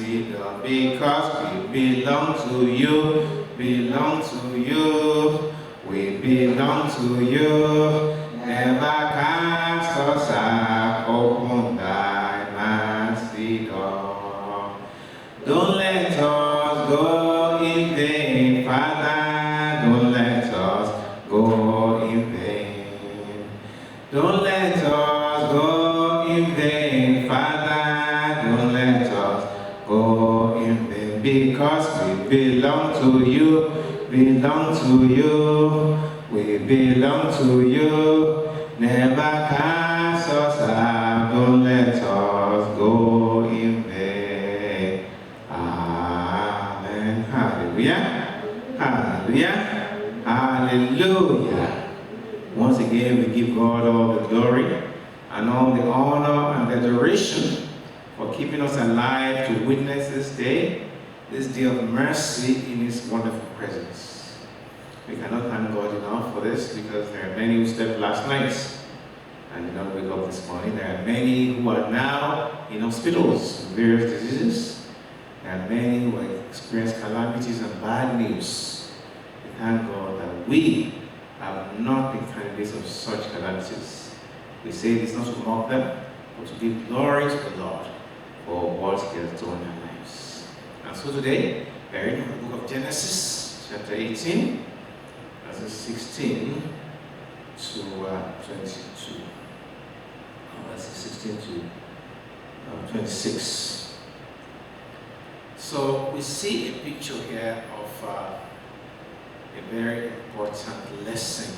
Sidon, because we belong to you, belong to you, we belong to you. Never cast us out, open thy mercy door. Don't let us go in vain, Father, don't let us go in vain. Don't let us go in vain, Father, don't let us go in vain, because we belong to you, belong to you, we belong to you. Never cast us out, don't let us go in vain. Amen. Hallelujah. Hallelujah. Hallelujah. Once again, we give God all the glory and all the honor and the adoration for keeping us alive to witness this day of mercy in His wonderful presence. We cannot thank God enough for this, because there are many who slept last night and did not wake up this morning. There are many who are now in hospitals with various diseases. There are many who have experienced calamities and bad news. We thank God that we have not been candidates of such calamities. We say this not to mock them, but to give glory to the Lord for what He has done in our lives. And so today, we are reading from the book of Genesis, chapter 18, verses 16 to 22. Verses 16 to 26. So we see a picture here of a very important lesson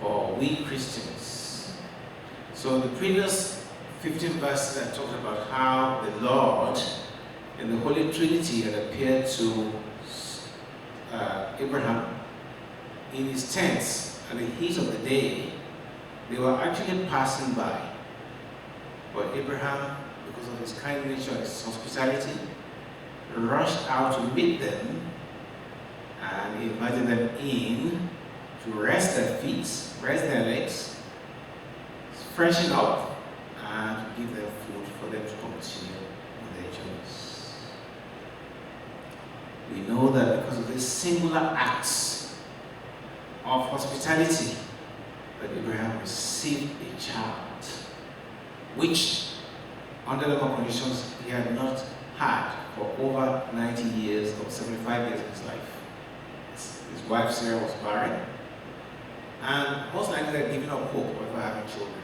for we Christians. So the previous 15 verses I talked about how the Lord and the Holy Trinity had appeared to Abraham in his tents at the heat of the day. They were actually passing by. But Abraham, because of his kind nature and his hospitality, rushed out to meet them, and he invited them in to rest their feet, rest their legs, freshen up, and give them food for them to continue on their journeys. We know that because of these singular acts of hospitality, that Abraham received a child, which under normal conditions he had not had for over 90 years or 75 years of his life. His wife Sarah was barren, and most likely they had given up hope of ever having children.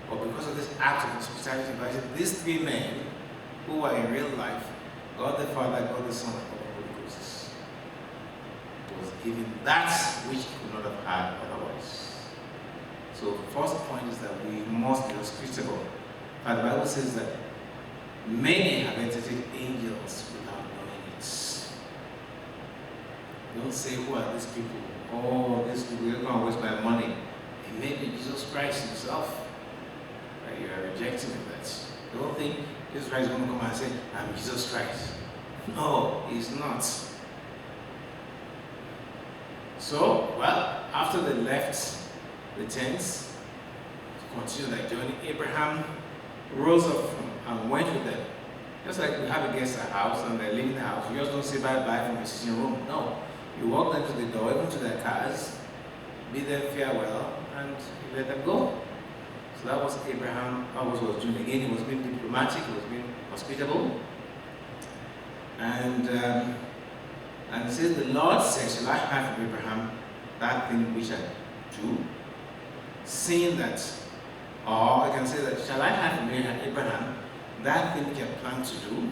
But because of this act of hospitality, invited these three men who were in real life, God the Father, God the Son, and God the Holy Ghost, was given that which he could not have had otherwise. So the first point is that we must be hospitable. And the Bible says that many have entertained angels without knowing it. Don't say, who are these people? Oh, these people, they're going to waste my money. It may be Jesus Christ himself. Right? You are rejecting that. Don't think Jesus Christ is going to come and say, I'm Jesus Christ. No, he's not. So, well, after they left the tents to continue their journey, Abraham rose up and went with them. Just like we have a guest at our house and they're leaving the house, you just don't say bye-bye from your sitting room. No. You walk them to the door, even to their cars, bid them farewell, and you let them go. So that was Abraham, that was what he was doing. Again, he was being diplomatic, he was being hospitable. And it says, the Lord said, shall I have from Abraham that thing which I do? Seeing that, or I can say that, shall I have from Abraham that thing which I plan to do?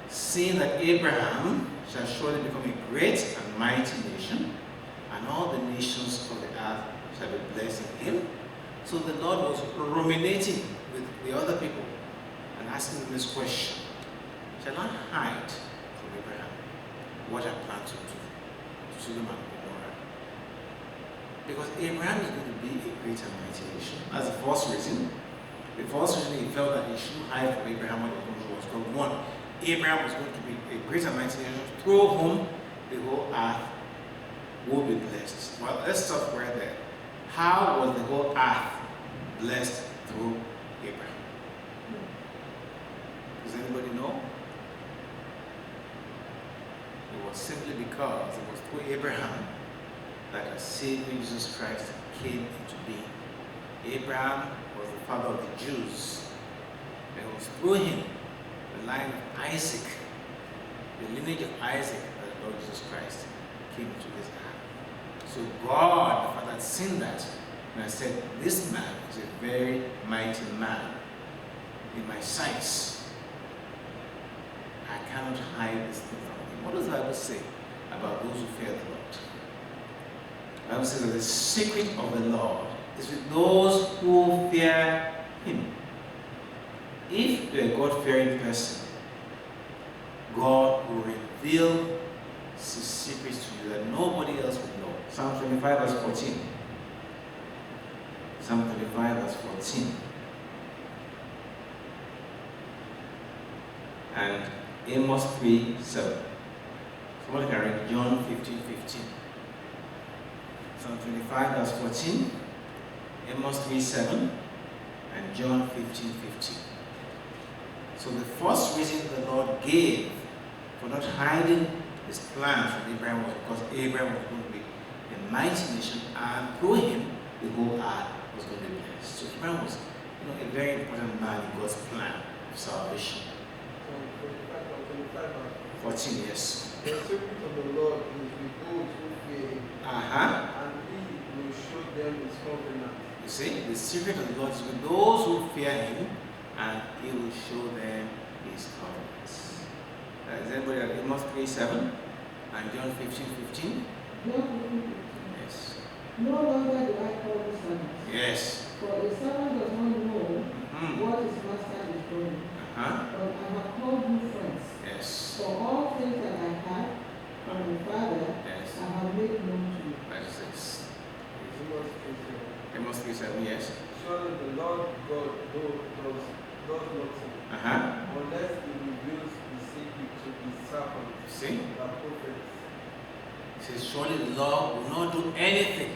Seeing that Abraham shall surely become a great and mighty nation, and all the nations of the earth shall be blessed in him. So the Lord was ruminating with the other people and asking them this question: shall I hide from Abraham what I plan to do to Sodom and Gomorrah? Because Abraham is going to be a great and mighty nation. That's the first reason. The first reason he felt that he shouldn't hide from Abraham what he was going to do was because, one, Abraham was going to be a great and mighty nation through whom the whole earth will be blessed. Well, let's stop right there. How was the whole earth blessed through Abraham? Does anybody know? It was simply because it was through Abraham that a Savior Jesus Christ came into being. Abraham was the father of the Jews. And it was through him, the line of Isaac, the lineage of Isaac, that the Lord Jesus Christ came into this earth. So God, the Father, had seen that and I said, this man is a very mighty man in my sight. I cannot hide this thing from him. What does the Bible say about those who fear the Lord? The Bible says that the secret of the Lord is with those who fear him. If you're a God-fearing person, God will reveal his secrets to you that nobody else will know. Psalm 25 verse 14. Psalm 25 verse 14. And Amos 3:7. Somebody can read John 15:15. Psalm 25 verse 14. Amos 3:7. And John 15:15. So the first reason the Lord gave for not hiding his plans from Abraham was because Abraham was going to be a mighty nation, and through him the whole earth was going to be blessed. So Abraham was, a very important man in God's plan of salvation. 14, yes. The secret of the Lord is with those who fear him, and he will show them his covenant. You see, the secret of the Lord is with those who fear him, and he will show them his covenants. Is anybody at Amos 3:7 and John 15:15? Yes. No longer do I call you servants. Yes. For a servant does not know what his master is doing. But I have called you friends. Yes. For all things that I have from the Father, yes, I have made known to you. Verse 6. Amos 3:7, yes. Surely the Lord God does nothing unless he reveals the secret to his servants, see? the prophets. He says, surely the Lord will not do anything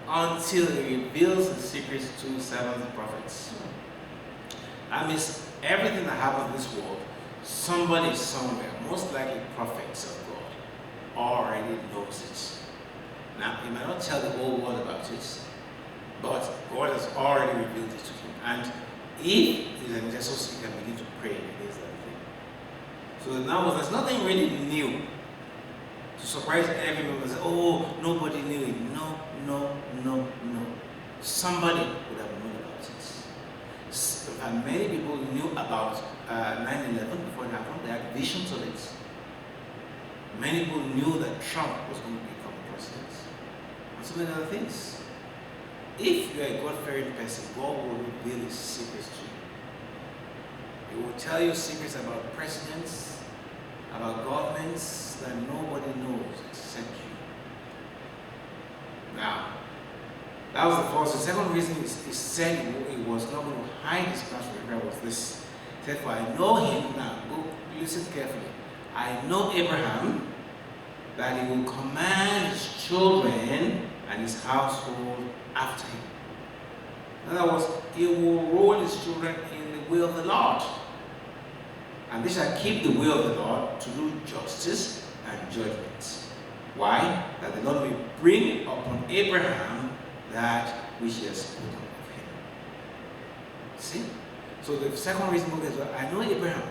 until he reveals the secrets to his servants, the prophets. That means everything that happens in this world, somebody somewhere, most likely prophets of God, already knows it. Now, he might not tell the whole world about it, but God has already revealed it to him. And if he's an intercessor, he can begin to pray against that thing. So now there's nothing really new to surprise everyone and say, oh, nobody knew it. No. Somebody would have known about it. And many people knew about 9/11 before it happened. They had visions of it. Many people knew that Trump was going to become president. And so many other things. If you are a God-fearing person, God will reveal his secrets to you. He will tell you secrets about presidents, about governments that nobody knows except you. Now, that was the first. The second reason he said he was not going to hide his plans from Abraham was this. He said, for I know him, now go listen carefully. I know Abraham, that he will command his children and his household after him. In other words, he will rule his children in the will of the Lord. And they shall keep the will of the Lord to do justice and judgment. Why? That the Lord may bring upon Abraham that which he has spoken of him. See? So the second reason is that I know Abraham.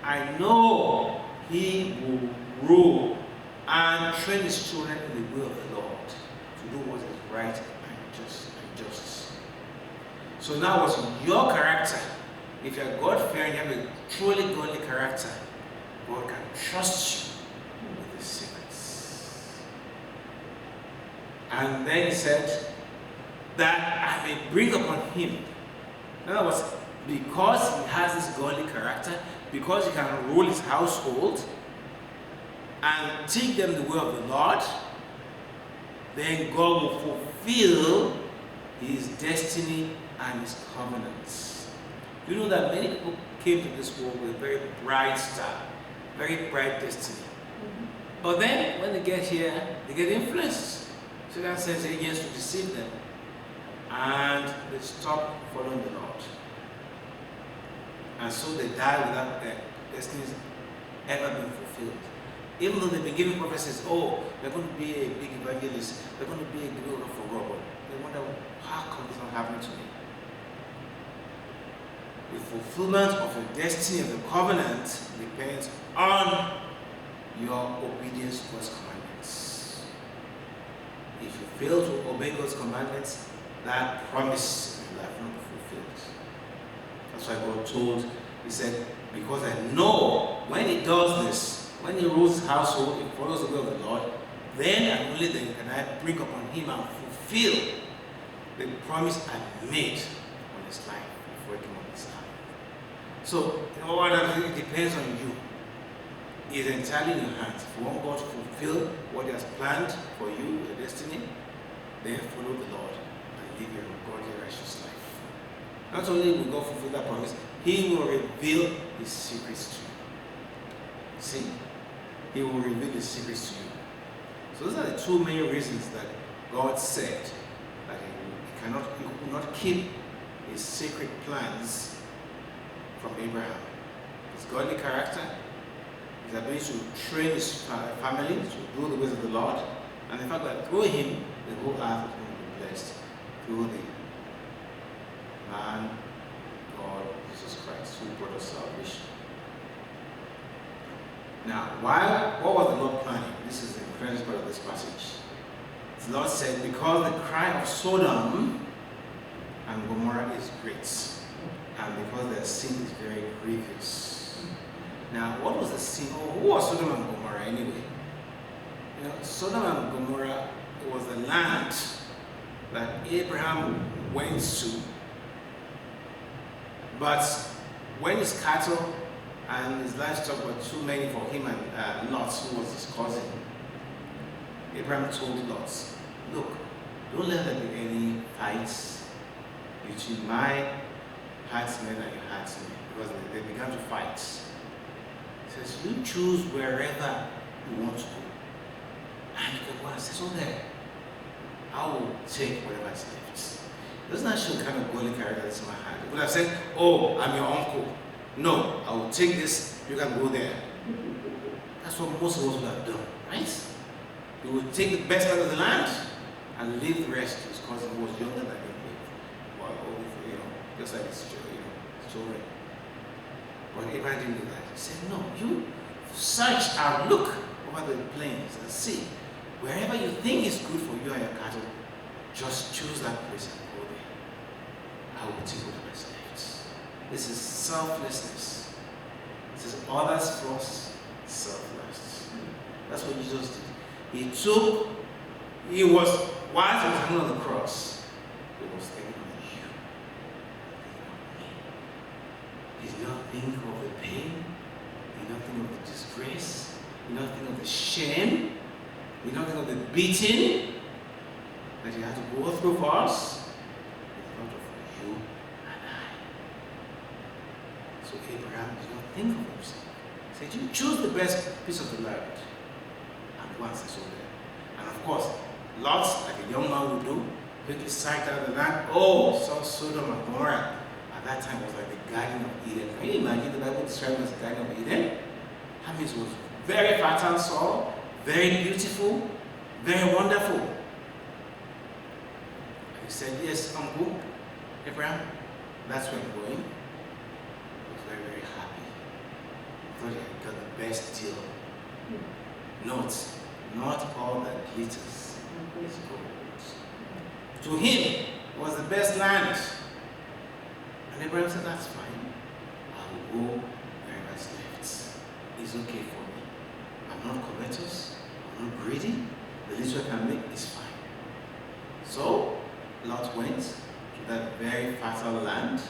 I know he will rule and train his children in the will of the Lord to do what is right and just. So now what's your character? If you're God-fearing, you have a truly godly character, God can trust you with his secrets. And then he said, that I may bring upon him. In other words, because he has this godly character, because he can rule his household and teach them the way of the Lord, then God will fulfill his destiny and his covenants. You know that many people came to this world with a very bright star, very bright destiny. But then when they get here, they get influenced. So that sends agents to deceive them. And they stop following the Lord. And so they die without their destinies ever being fulfilled. Even though they've been given prophecies, oh, they're going to be a big evangelist, they're going to be a good worker for God, but they wonder, how come this not happening to me? The fulfillment of the destiny of the covenant depends on your obedience to God's commandments. If you fail to obey God's commandments, that promise in life will not be fulfilled. That's why God told, he said, because I know when he does this, when he rules his household, he follows the way of the Lord, then and only then can I bring upon him and fulfill the promise I made on his life before he came on this earth. So, in all that, it depends on you. It is entirely in your hands. If you want God to fulfill what he has planned for you, your destiny, then follow the Lord and live a godly, righteous life. Not only will God fulfill that promise, he will reveal his secrets to you. See? He will reveal his secrets to you. So those are the two main reasons that God said that he could not keep his secret plans from Abraham. His godly character, his ability to train his family to do the ways of the Lord, and the fact that through him the whole earth is going to be blessed through the man, God, Jesus Christ, who brought us salvation. Now, what was the Lord planning? This is the incredible part of this passage. The Lord said, because the crime of Sodom and Gomorrah is great, and because their sin is very grievous. Now, what was the sin? Who was Sodom and Gomorrah anyway? You know, Sodom and Gomorrah was the land that Abraham went to, but when his cattle and his livestock were too many for him and Lot, who was his cousin, Abraham told Lot, look, don't let there be any fights between my herdsmen and your herdsmen, because they began to fight. He says, you choose wherever you want to go, and you can go and settle there. I will take whatever is left. Doesn't that show the kind of godly character that's in my heart? He would have said, oh, I'm your uncle. No, I will take this, you can go there. That's what most of us would have done, right? He would take the best part of the land and leave the rest to his cousin who was younger than him. Well, just like his children. But Abraham didn't do that. He said, no, you search and look over the plains and see. Wherever you think is good for you and your cattle, just choose that place and go there. I will take whatever is left. This is selflessness. This is others first, selfless. That's what Jesus did. While he was hanging on the cross, he was thinking of you. He did not think of the pain. He did not think of the disgrace. He did not think of the shame. He did not think of the beating that he had to go through for us. He thought of you and I. So Abraham did not think of himself. He said, you choose the best piece of the land and go and settle there. And of course, Lot, like a young man would do, quickly sight out the land. Oh, saw Sodom and Gomorrah. At that time, it was like the Garden of Eden. Can you imagine the Bible described as the Garden of Eden? That means it was very fertile soil, very beautiful, very wonderful. And he said, yes, uncle, Abraham, that's where I'm going. He was very, very happy. He thought he had got the best deal. Note, not all that glitters is gold. To him, it was the best land. And Abraham said, that's fine. I will go wherever it's left. It's okay for me. I'm not covetous. I'm not greedy. The least I can make is fine. So, Lot went to that very fertile land.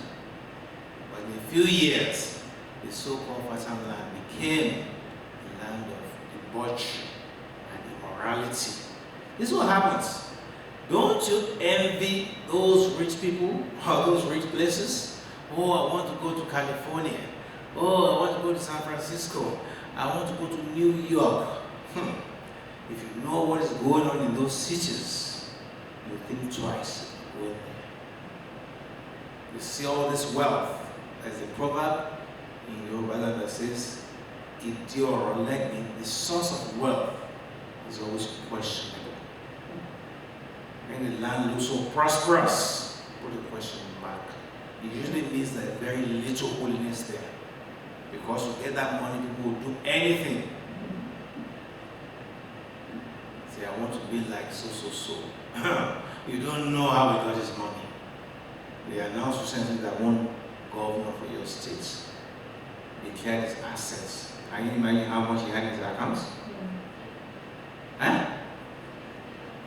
But in a few years, the so-called fertile land became a land of debauchery and immorality. This is what happens. Don't you envy those rich people or those rich places? Oh, I want to go to California. Oh, I want to go to San Francisco. I want to go to New York. If you know what is going on in those cities, you think twice going there. You see all this wealth. As a proverb, in Yoruba land that says, Idi or Legni, the source of wealth is always questionable. When the land looks so prosperous, put a question mark. It usually means that very little holiness there. Because to get that money, people will do anything. Say, I want to be like so. You don't know how he got his money. They announced recently that one governor for your state declared his assets. Can you imagine how much he had in his accounts? Huh?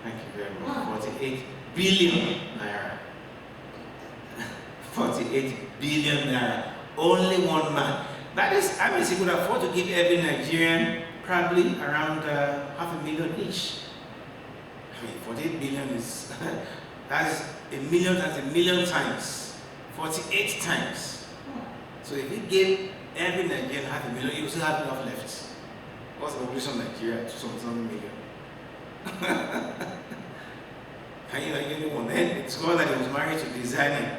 Thank you very much. 48 billion naira. 48 billion naira. Only one man. That is, he could afford to give every Nigerian probably around $500,000 each. 48 billion is, that's a million times. 48 times. So if he gave every Nigerian $500,000, he would still have enough left. What's the population of Nigeria? 2something million. Can you imagine anyone? Then it's called that he was married to a designer.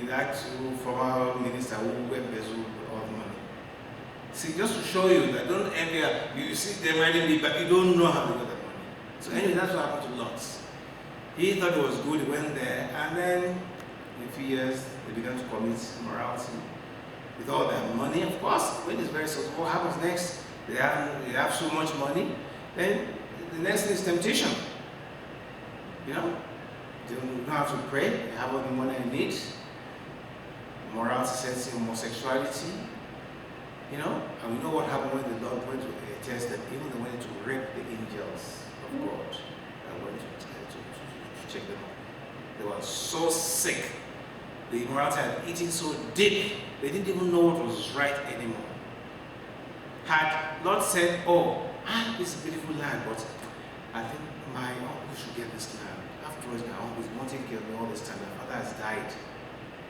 That former minister who embezzled all the money. See, just to show you that don't envy, you see them writing me, but you don't know how to get that money. So anyway, that's what happened to Lot. He thought it was good, he went there, and then in a few years, they began to commit immorality. With all their money, of course, when it's very so, what happens next? They have so much money, then the next thing is temptation. You know? You don't have to pray, you have all the money you need. Morality sets in homosexuality. You know? And we know what happened when the Lord went to test them, even they wanted to rape the angels of God. I went to check them out. They were so sick. The immorality had eaten so deep, they didn't even know what was right anymore. Had Lord said, it's a beautiful land, but I think my uncle should get this land. Afterwards, my uncle is wanting to give me all this time. My father has died.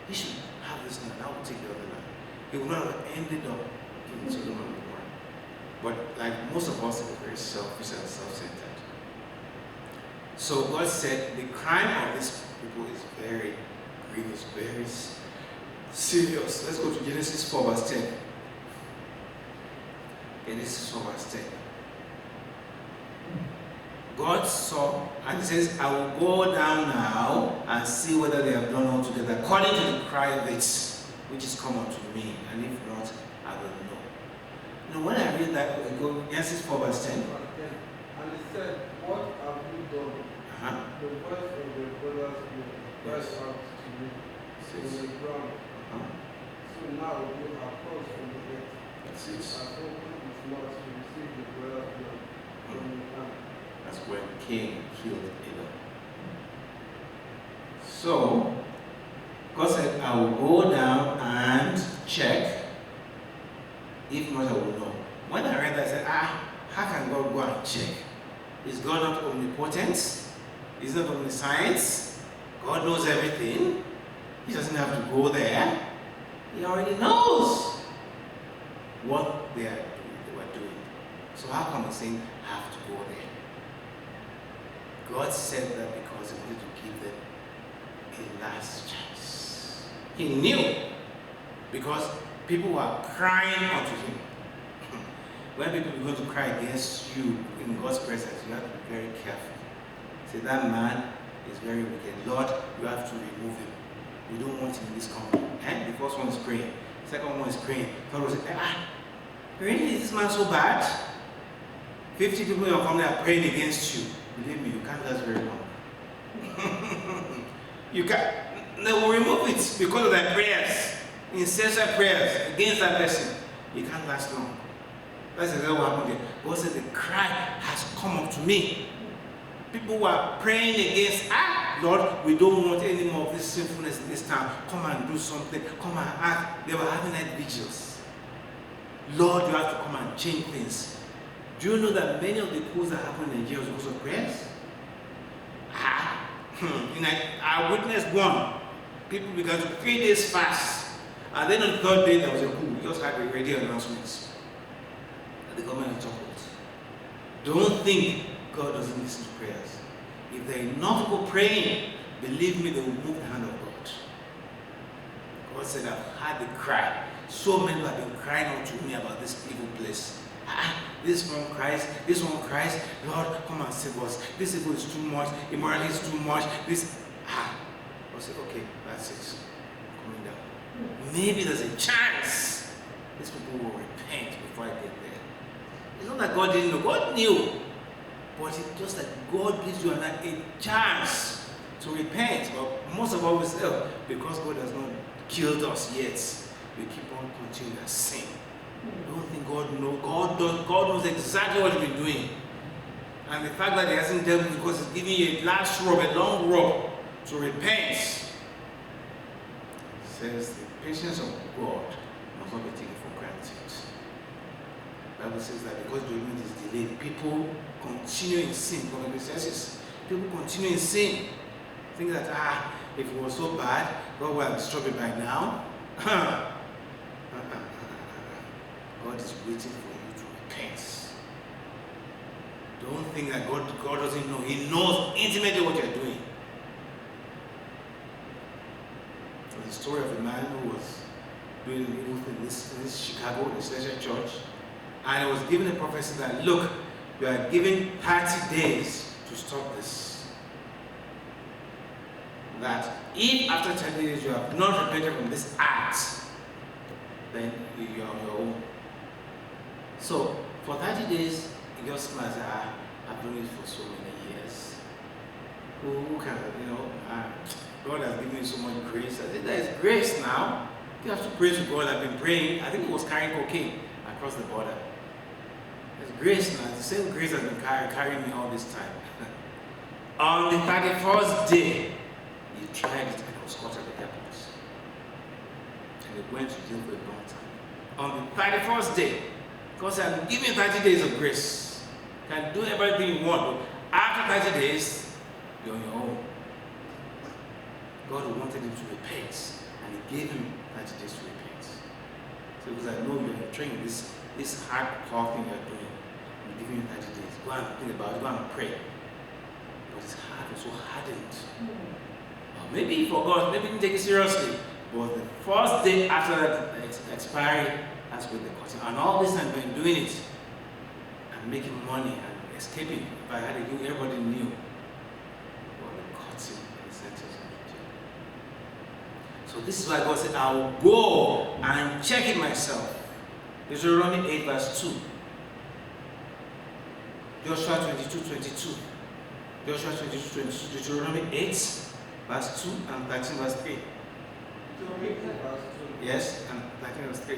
He should have this land. I will take the other land. He would not have ended up giving Sodom and Gomorrah. But like most of us, we're very selfish and self-centered. So God said the crime of these people is very grievous, very serious. Let's go to Genesis 4 verse 10. Genesis 4 verse 10. God saw, and he says, I will go down now and see whether they have done all together, according to the cry of it, which is come unto me, and if not, I will know. Now, when I read that, we go Genesis 4 verse 10. And he said, what have you done? The voice of the brothers will cry out to me from the ground. So now you are crossed from the earth. That's it. As opened his mouth to receive the brothers' blood from your hand. That's when Cain killed Abel. So, God said, I will go down and check. If not, I will know. When I read that, I said, how can God go and check? Is God not omnipotent? Is not omniscience? God knows everything. He doesn't have to go there. He already knows what they were doing. So how come he's saying, have to go there? God said that because he wanted to give them a last chance. He knew, because people were crying unto him. When people begin to cry against you in God's presence, you have to be very careful. Say, that man is very wicked. Lord, you have to remove him. We don't want him in this company. The first one is praying. The second one is praying. God was saying, really, is this man so bad? 50 people in your company are praying against you. Believe me, you can't last very long. They will remove it because of their prayers, incessant prayers against that person. You can't last long. That's exactly what happened here. God said, the cry has come up to me. People were praying against, Lord, we don't want any more of this sinfulness in this town. Come and do something. Come and act. They were having night vigils. Lord, you have to come and change things. Do you know that many of the coups that happen in Nigeria was because of prayers? I witnessed one. People began to 3 days fast. And then on the third day, there was a coup. We just had a radio announcements. And the government had toppled. Don't think God doesn't listen to prayers. If there are enough people praying, believe me, they will move the hand of God. God said, I've heard the cry. So many have been crying out to me about this evil place. This one cries, Lord, come and save us. This evil is too much, immorality is too much. I said, okay, that's it. I'm coming down. Maybe there's a chance these people will repent before I get there. It's not that God didn't know, God knew. But it's just that God gives you a chance to repent. But most of all, we say, because God has not killed us yet, we keep on continuing to sin. Don't think God knows. God knows exactly what you've been doing. And the fact that He hasn't dealt with you because He's giving you a last rope, a long rope to repent, says the patience of God must not be taken for granted. The Bible says that because judgment is delayed, people continue in sin. People continue in sin. Think that, if it was so bad, God would have destroyed it by now. God is waiting for you to repent. Don't think that God doesn't know. He knows intimately what you're doing. There's a story of a man who was doing evil in this Chicago, this leisure church, and he was given a prophecy that, look, you are given 30 days to stop this. That if after 30 days you have not repented from this act, then you are on your own. So, for 30 days, he just smiles, I've done it for so many years. Who can, God has given you so much grace. I think there is grace now. You have to pray to God. I've been praying. I think he was carrying cocaine across the border. There's grace now. The same grace has been carrying me all this time. On the 31st day, he tried it and he was caught at the airport. And they went to jail for a long time. On the 31st day, God said, I'm giving you 30 days of grace. You can do everything you want, but after 30 days, you're on your own. God wanted him to repent, and he gave him 30 days to repent. So he was like, no, you're training this hardcore thing you're doing. I'm giving you 30 days. Go and think about it, go and pray. But his heart was so hardened. Maybe he forgot, maybe he didn't take it seriously. But the first day after that expiry, that's when they caught him. And all this time, I've been doing it and making money and escaping. If I had a youth, everybody knew. But they caught him and sentenced him to jail. So this is why God said, I will go and check it myself. Deuteronomy 8 verse 2. Joshua 22:22. Joshua 22:22. Deuteronomy 8 verse 2 and 13 verse 3. Deuteronomy 8 verse 2. Yes, and 13 verse 3.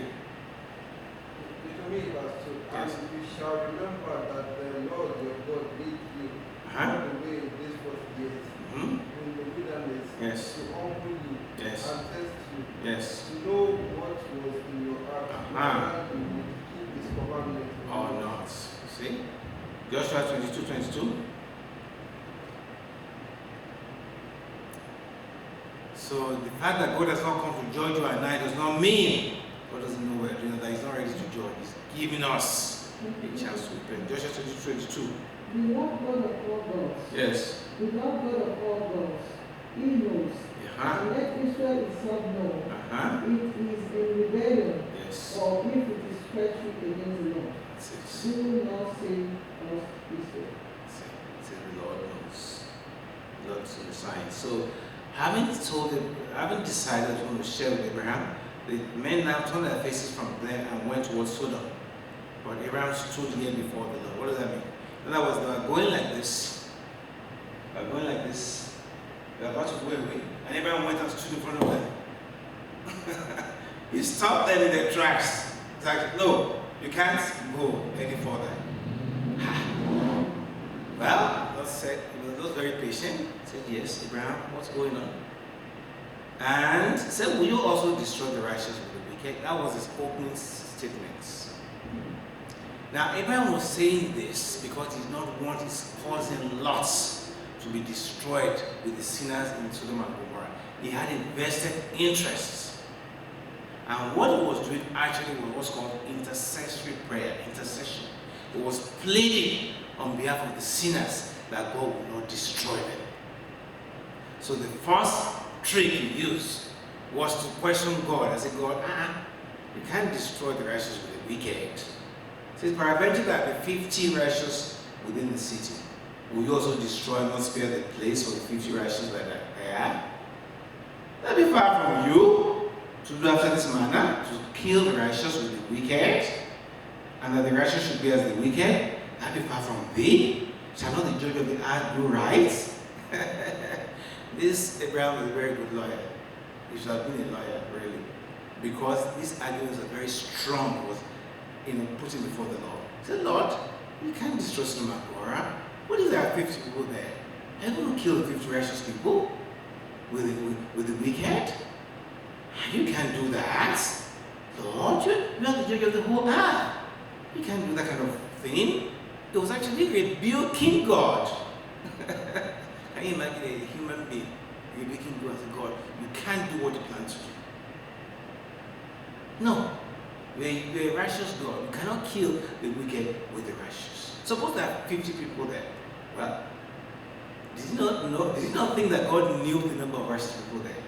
Deuteronomy verse 2. Yes. And you shall remember that the Lord your God lead you all the way these 40 days in the wilderness, Yes. to humble you Yes. and test you, Yes. to know what was in your heart, whether you would keep his commandment Or not. See? Joshua 22:22. So the fact that God has not come to judge you and I does not mean God doesn't know what we're doing, that he's not ready to judge. He's giving us a chance to repent. Joshua 22:22. The Lord God of all gods. Yes. The Lord God of all gods. He knows. And let Israel itself know. It is in rebellion. Yes. Or if it is treachery against the Lord. That's it. Do not say us Israel. Say the Lord knows. The Lord knows the signs. So having decided to share with Abraham, the men now turned their faces from there and went towards Sodom. But Abraham stood here before the Lord. What does that mean? In other words, they were going like this. They were going like this. They were about to go away. And Abraham went and stood in front of them. He stopped them in their tracks. He's like, no, you can't go any further. Well, God said, he was very patient. He said, yes, Abraham, what's going on? And he said, will you also destroy the righteous with the wicked? That was his opening statement. Now, Abraham was saying this because he did not want his cousin Lot to be destroyed with the sinners in Sodom and Gomorrah. He had a vested interest. And what he was doing actually was what's called intercessory prayer, intercession. He was pleading on behalf of the sinners that God would not destroy them. So the first trick he used was to question God. I said, God, You can't destroy the righteous with the wicked. It says, peradventure there be 50 righteous within the city. Will you also destroy and not spare the place for the 50 righteous that are there? That be far from you to do after this manner, to kill the righteous with the wicked, and that the righteous should be as the wicked. That be far from thee. Shall not the judge of the earth do right? This Abraham was a very good lawyer. He should have been a lawyer, really. Because these arguments are very strong, was put him before the Lord. He said, Lord, you can't destroy Sodom and Gomorrah. What if there are 50 people there? Are you going to kill the 50 righteous people with the wicked? You can't do that. Lord, you are the judge of the whole earth. You can't do that kind of thing. It was actually rebuking God. Can you imagine a human being rebuking God as a God? You can't do what you plan to do. No. You're a righteous God. You cannot kill the wicked with the righteous. Suppose there are 50 people there. Well, did you not think that God knew the number of righteous people there?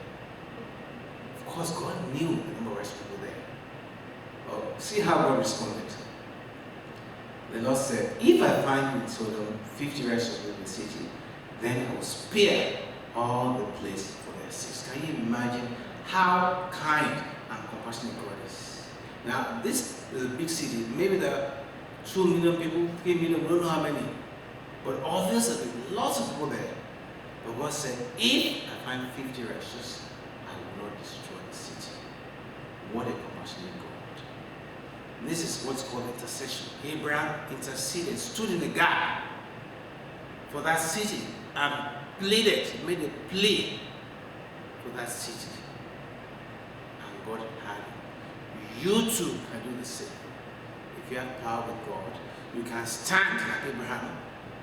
Of course, God knew the number of righteous people there. Well, see how God responded. The Lord said, if I find in Sodom 50 righteous in the city, then I will spare all the place for their sakes. Can you imagine how kind and compassionate God is? Now, this is a big city. Maybe there are 2 million people, 3 million, we don't know how many. But obviously, lots of people there. But God said, if I find 50 righteous, I will not destroy the city. What a compassionate God. This is what's called intercession. Abraham interceded, stood in the gap for that city and pleaded, made a plea for that city. And God had it. You too can do the same. If you have power with God, you can stand like Abraham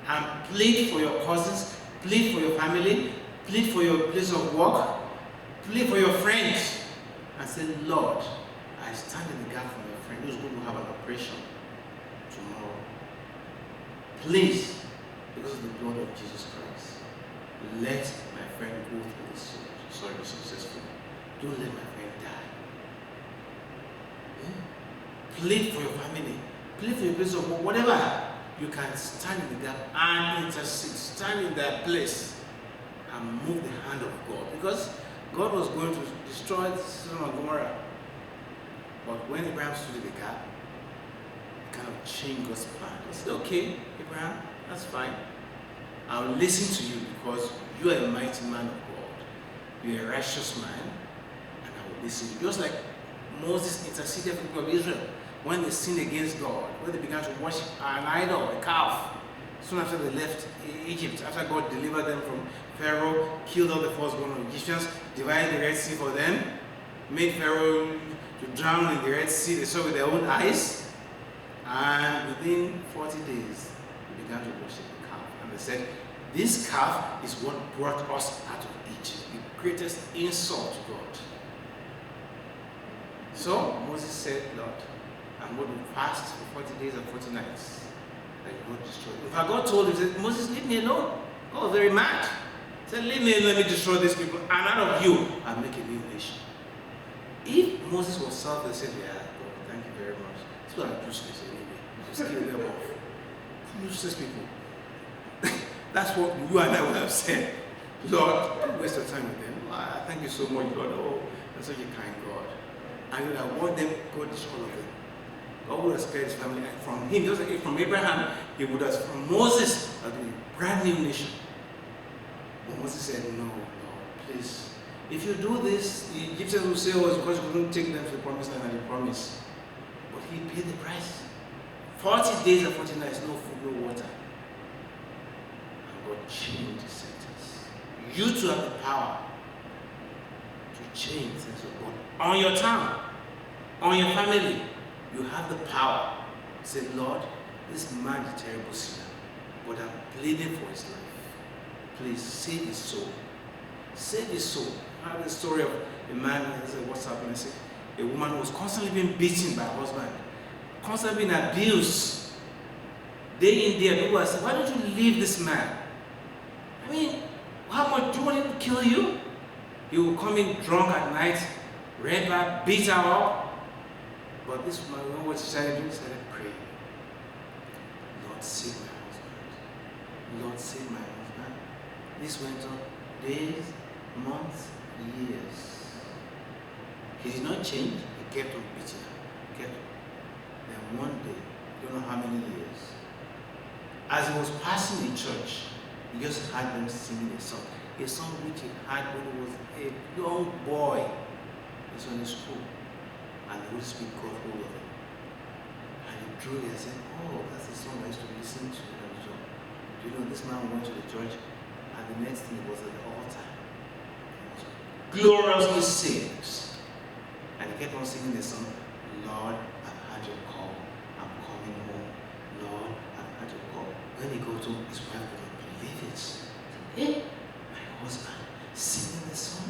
and plead for your cousins, plead for your family, plead for your place of work, plead for your friends, and say, Lord, I stand in the gap for my friend who's going to have an operation tomorrow. Please, because of the blood of Jesus Christ, let my friend go through this surgery successfully. Don't let my friend die. Plead for your family, plead for your place of work, whatever. You can stand in the gap and intercede, stand in that place and move the hand of God. Because God was going to destroy Sodom and Gomorrah. But when Abraham stood in the gap, it kind of changed God's plan. He said, okay, Abraham, that's fine. I'll listen to you because you are a mighty man of God. You're a righteous man, and I will listen to you. Just like Moses interceded for the people of Israel when they sinned against God, when they began to worship an idol, a calf, soon after they left Egypt, after God delivered them from Pharaoh, killed all the firstborn of Egyptians, divided the Red Sea for them, made Pharaoh to drown in the Red Sea. They saw with their own eyes, and within 40 days, they began to worship the calf. And they said, this calf is what brought us out of Egypt, the greatest insult to God. So Moses said, Lord, I'm going to fast for 40 days and 40 nights. And you won't destroy it. In fact, God told him, he said, Moses, leave me alone. God was very mad. He said, leave me alone, let me destroy these people. And out of you, I'll make a new nation. If Moses was selfish, he said, yeah, God, thank you very much. These people are useless anyway. Just kill them off. Useless people. That's what you and I would have said. Lord, don't waste your time with them. Thank you so much, Lord. Oh, you're such a kind God. And you would have want them, God destroy all of them. God would have spared his family. And from him, just like from Abraham, he would have, from Moses, a brand new nation. But Moses said, no, Lord, please. If you do this, the Egyptians will say, oh, it's because you couldn't take them to the promised land and the promise. But he paid the price. 40 days and 40 nights, no food, no water. And God changed the sentence. You too have the power to change the sense of God. On your town, on your family, you have the power to say, Lord, this man is a terrible sinner, but I'm pleading for his life. Please save his soul. Save his soul. I have the story of a man, there's a WhatsApp message, a woman who was constantly being beaten by her husband, constantly being abused. Day in, day out, people are saying, why don't you leave this man? I mean, how much do you want him to kill you? He will come in drunk at night, rape her, beat her up. But this woman, when what she started doing, started praying. Lord, save my husband. Lord, save my husband. This went on days, months, years. He did not change. He kept on beating her. Kept on. Then one day, I don't know how many years, as he was passing in church, he just heard them singing a song which he had when he was a young boy. He was in school, and the Holy Spirit got hold of him. And he drew it and said, oh, that's the song I used to listen to when I was young. Do you know, this man went to the church, and the next thing he was at the altar. He was gloriously saved. And he kept on singing the song, Lord, I've had your call. I'm coming home. Lord, I've had your call. When he got home, his wife couldn't believe it. Hey, my husband singing the song.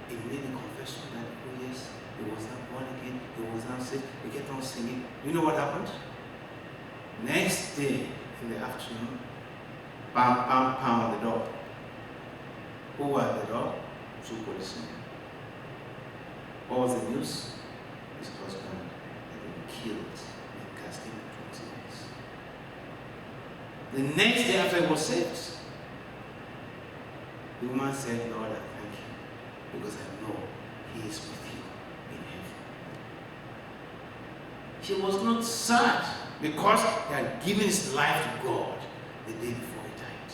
He made a confession that, oh yes, he was not born again, he was not saved. He kept on singing. You know what happened? Next day in the afternoon, bam, bam, bam on the door. Who was at the door? Two policemen. What was the news? His husband had been killed and cast into prison. The next day after he was saved, the woman said, Lord, I thank you because I know he is with you in heaven. She was not sad because he had given his life to God the day before he died.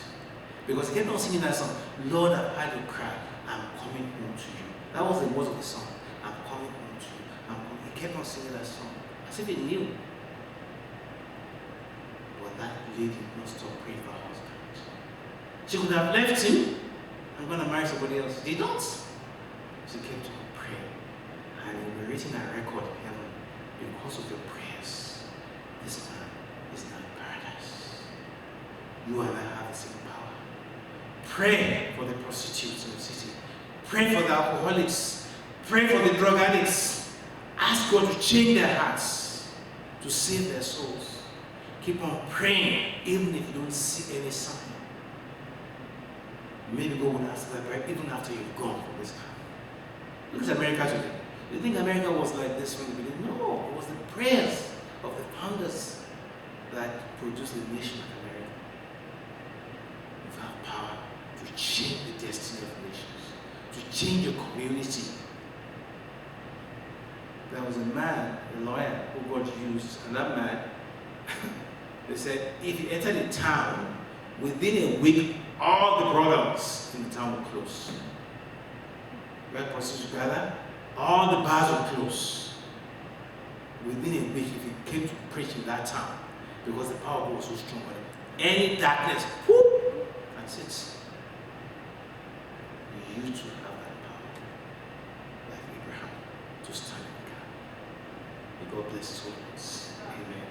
Because he kept on singing that song, Lord, I've heard you cry, I'm coming home to you. That was the words of the song. I'm coming home to you. I'm coming. He kept on singing that song as if he knew. But that lady did not stop praying for her husband. She could have left him and gone and marry somebody else. She did not. She kept on praying. And it will be written a record in heaven because of your prayers. This man is now in paradise. You and I have the same power. Pray for the prostitutes in the city. Pray for the alcoholics. Pray for the drug addicts. Ask God to change their hearts, to save their souls. Keep on praying, even if you don't see any sign. Maybe God will answer that prayer even after you've gone from this earth. Look at America today. You think America was like this from the beginning? No, it was the prayers of the founders that produced the nation of America. You have power to change the destiny of nations, to change your community. There was a man, a lawyer, who God used, and that man, they said, if he entered a town, within a week, all the brothels in the town would close. Where prostitutes gather, all the bars would close. Within a week, if he came to preach in that town, because the power of God was so strong, any darkness, whoop, that's it. You too have that power, like Abraham, to stand in the gap. May God bless his holy words. Amen.